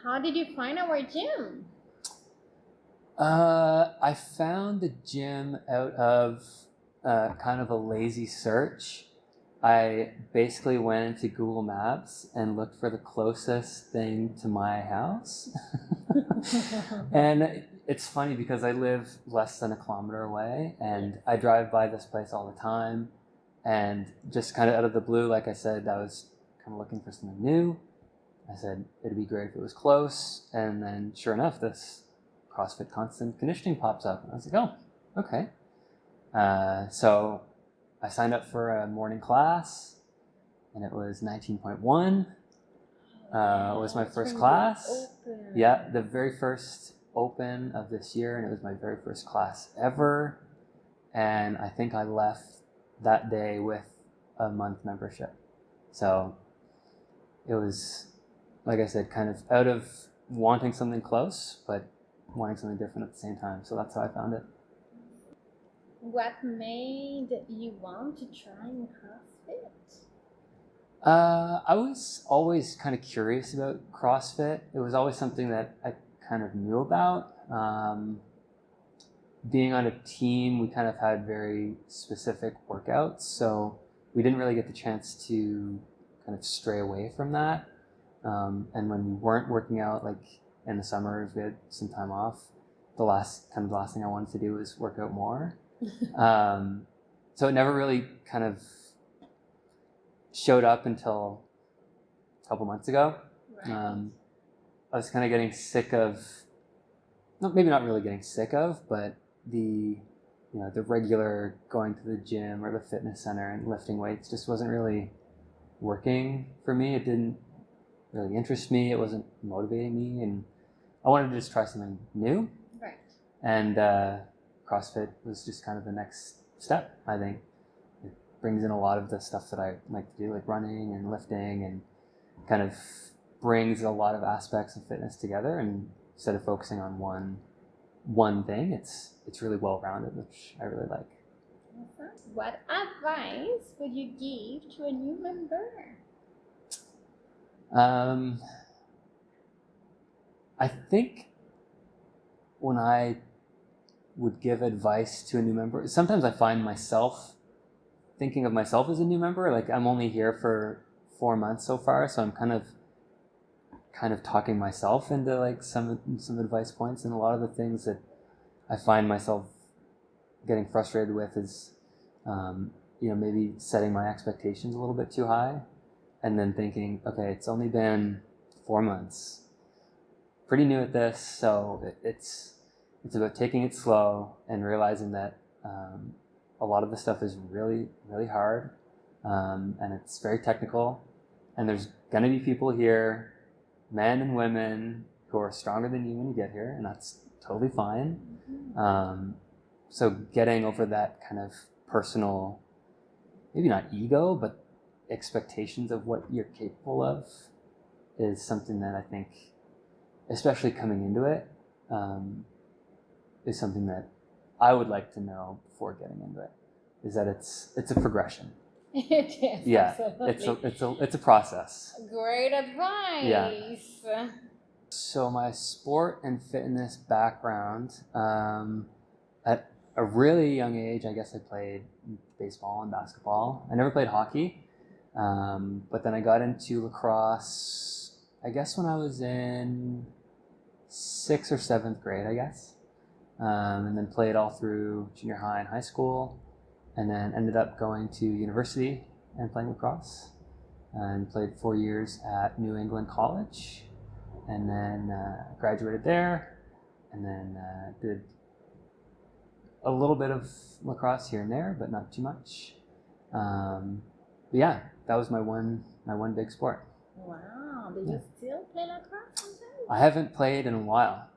how did you find our gym? I found the gym out of kind of a lazy search. I basically went into Google Maps and looked for the closest thing to my house. And it's funny because I live less than a kilometer away and I drive by this place all the time. And just kind of out of the blue, like I said, I was kind of looking for something new. I said it'd be great if it was close. And then sure enough, this CrossFit Constant Conditioning pops up. And I was like, oh, okay. So I signed up for a morning class and it was 19.1. Was my first class. Yeah, the very first Open of this year, and it was my very first class ever. And I think I left that day with a month membership. So it was, like I said, kind of out of wanting something close, but wanting something different at the same time. So that's how I found it. What made you want to try CrossFit? I was always kind of curious about CrossFit. It was always something that I kind of knew about. Being on a team, we kind of had very specific workouts, so we didn't really get the chance to kind of stray away from that. And when we weren't working out, like in the summers, we had some time off. The last thing I wanted to do was work out more. So it never really kind of showed up until a couple months ago. Right. I was kind of getting sick of, maybe not really getting sick of, but the regular going to the gym or the fitness center and lifting weights just wasn't really working for me. It didn't really interest me. It wasn't motivating me, and I wanted to just try something new. Right. And CrossFit was just kind of the next step, I think. It brings in a lot of the stuff that I like to do, like running and lifting, and kind of brings a lot of aspects of fitness together. And instead of focusing on one thing, it's really well-rounded, which I really like. What advice would you give to a new member? I think when I would give advice to a new member, sometimes I find myself thinking of myself as a new member. Like, I'm only here for 4 months so far, so I'm kind of talking myself into like some advice points. And a lot of the things that I find myself getting frustrated with is maybe setting my expectations a little bit too high, and then thinking, okay, it's only been 4 months, pretty new at this, so it's about taking it slow and realizing that a lot of the stuff is really, really hard, and it's very technical, and there's going to be people here, men and women, who are stronger than you when you get here, and that's totally fine. So getting over that kind of personal, maybe not ego, but expectations of what you're capable of is something that I think, especially coming into it, is something that I would like to know before getting into it, is that it's a progression. It is. Yeah, absolutely. it's a process. Great advice. Yeah. So my sport and fitness background, at a really young age, I guess I played baseball and basketball. I never played hockey, but then I got into lacrosse, I guess when I was in 6th or 7th grade, I guess. And then played all through junior high and high school, and then ended up going to university and playing lacrosse, and played 4 years at New England College, and then graduated there, and then did a little bit of lacrosse here and there, but not too much. But yeah, that was my one big sport. Wow. Do you still play lacrosse sometimes? I haven't played in a while.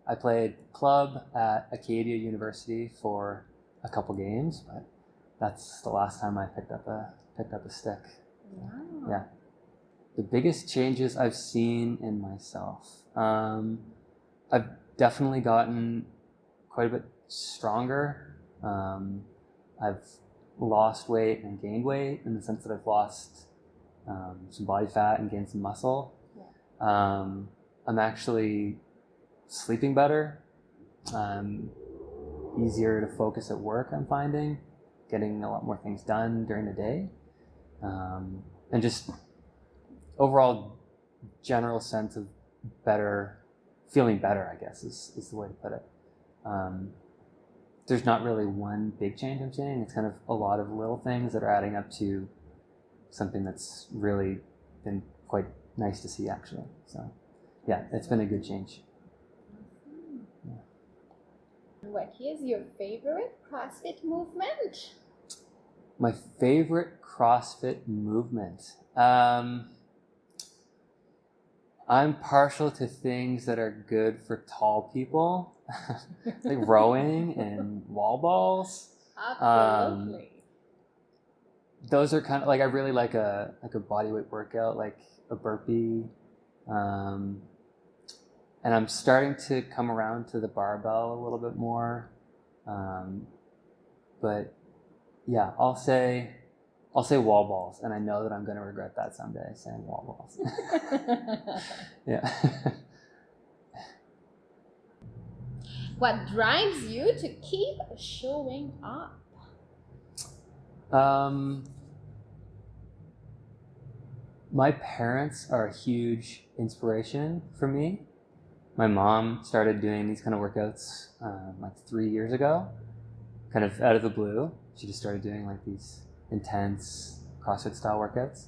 I played club at Acadia University for a couple games, but that's the last time I picked up a stick. Wow. Yeah. The biggest changes I've seen in myself. I've definitely gotten quite a bit stronger. I've lost weight and gained weight, in the sense that I've lost some body fat and gained some muscle. Yeah. I'm actually sleeping better, easier to focus at work, I'm finding, getting a lot more things done during the day, and just overall general sense of feeling better, I guess is the way to put it. There's not really one big change I'm seeing. It's kind of a lot of little things that are adding up to something that's really been quite nice to see, actually. So yeah, it's been a good change. Yeah. What is your favorite CrossFit movement? My favorite CrossFit movement. I'm partial to things that are good for tall people, like rowing and wall balls. Absolutely. Those are kind of like, I really like a bodyweight workout, like a burpee. And I'm starting to come around to the barbell a little bit more. But yeah, I'll say wall balls, and I know that I'm going to regret that someday, saying wall balls. Yeah. What drives you to keep showing up? My parents are a huge inspiration for me. My mom started doing these kind of workouts like 3 years ago, kind of out of the blue. She just started doing like these intense CrossFit style workouts,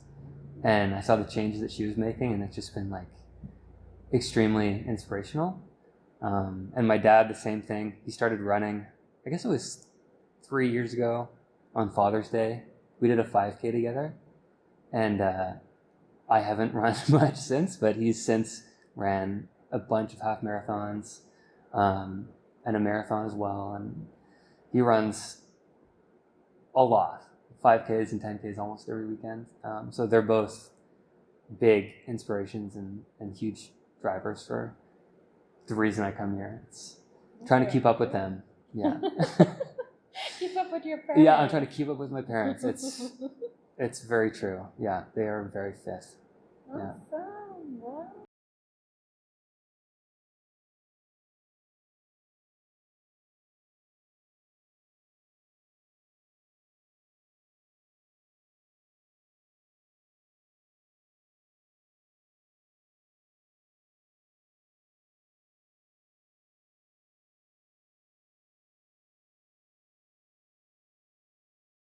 and I saw the changes that she was making, and it's just been like extremely inspirational. And my dad, the same thing. He started running, I guess it was 3 years ago on Father's Day. We did a 5K together, and I haven't run much since, but he's since ran a bunch of half marathons and a marathon as well. And he runs a lot, 5Ks and 10Ks almost every weekend. So they're both big inspirations and huge drivers for the reason I come here. It's trying to keep up with them. Yeah. Keep up with your parents. Yeah, I'm trying to keep up with my parents. It's very true. Yeah, they are very fit. Awesome. Yeah.